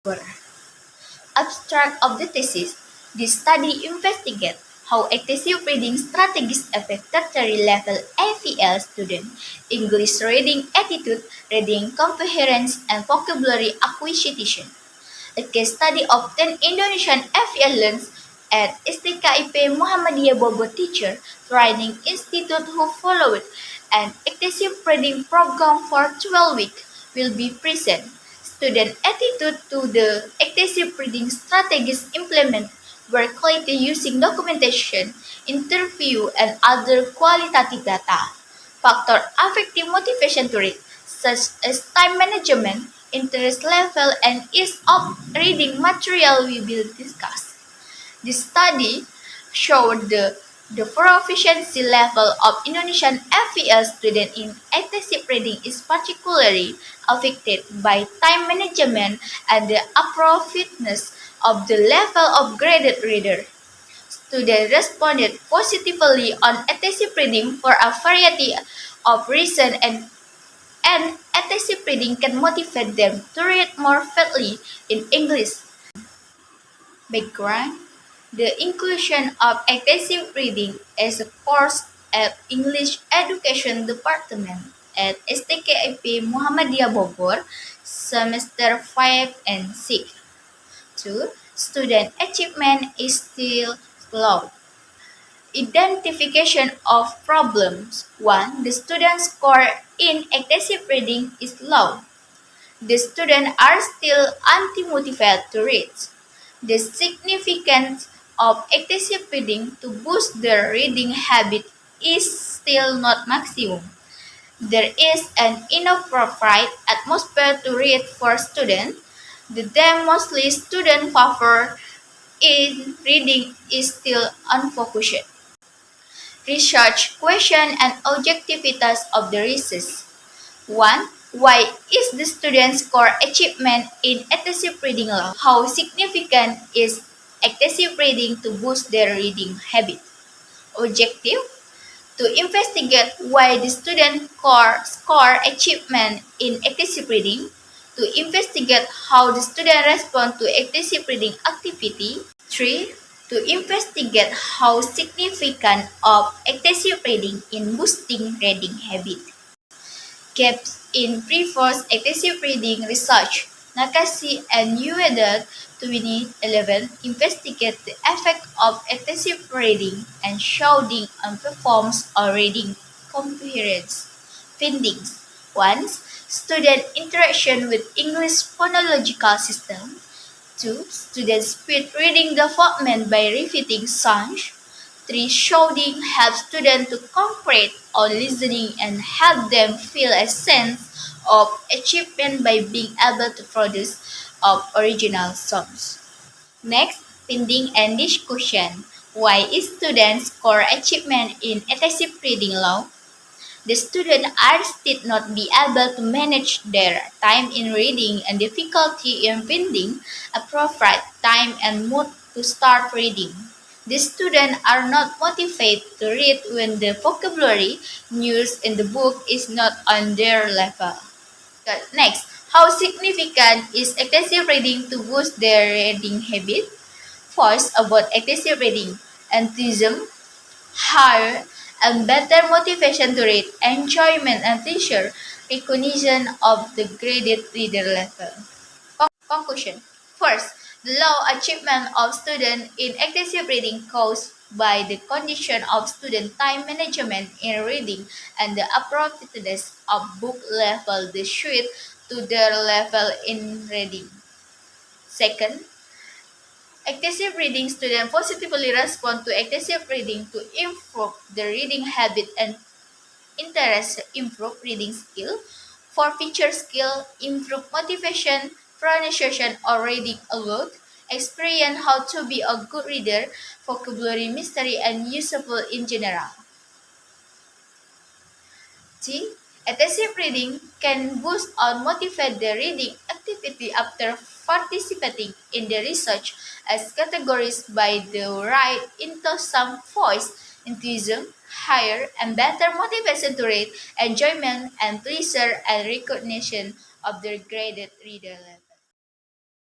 Abstract of the thesis. This study investigates how excessive reading strategies affect tertiary level AVL students' English reading attitude, reading comprehension, and vocabulary acquisition. A case study of 10 Indonesian AVL learners at STKIP Muhammadiyah Bogor Teacher Training Institute who followed an excessive reading program for 12 weeks will be present. Student attitude to the excessive reading strategies implemented were quality using documentation, interview, and other qualitative data. Factor affecting motivation to read, such as time management, interest level, and ease of reading material we will discuss. This study showed the proficiency level of Indonesian FEL students in excessive reading is particularly affected by time management and the appropriateness of the level of graded reader. Students responded positively on excessive reading for a variety of reasons and excessive reading can motivate them to read more fluently in English. Background: the inclusion of excessive reading as a course at English Education Department at STKIP Muhammadiyah Bogor, semester 5 and 6. 2. Student achievement is still low. Identification of problems. 1. The student score in excessive reading is low. The students are still unmotivated to read. The significance of excessive reading to boost their reading habit is still not maximum. There is an inappropriate atmosphere to read for students. The them mostly student favor in reading is still unfocused. Research question and objectivities of the research. 1. Why is the student score achievement in excessive reading low? How significant is excessive reading to boost their reading habit? Objective: to investigate why the student score achievement in excessive reading, to investigate how the student respond to excessive reading activity. 3. To investigate how significant of excessive reading in boosting reading habit. Gaps in previous excessive reading research. Nakasi and Ueda 2011 investigate the effect of excessive reading and showing on performance or reading comprehension. Findings: 1. Student interaction with English phonological system. 2. Student speed reading development by repeating sounds. 3. Shouting helps students to concentrate on listening and help them feel a sense of achievement by being able to produce original songs. Next, finding and discussion. Why is students' score achievement in excessive reading low? The students are still not be able to manage their time in reading and difficulty in finding appropriate time and mood to start reading. The students are not motivated to read when the vocabulary used in the book is not on their level. Next, how significant is excessive reading to boost their reading habit? First, about excessive reading: enthusiasm, higher and better motivation to read, enjoyment and pleasure, recognition of the graded reader level. Conclusion: first, the low achievement of students in excessive reading caused by the condition of student time management in reading and the appropriateness of book level the suit to their level in reading. Second, excessive reading students positively respond to excessive reading to improve the reading habit and interest, improve reading skill, for feature skill, improve motivation, pronunciation or reading aloud, experience how to be a good reader, vocabulary mystery and useful in general. G. Excessive reading can boost or motivate the reading activity after participating in the research as categorized by the right into some voice, enthusiasm, higher and better motivation to read, enjoyment and pleasure and recognition of their graded reader level.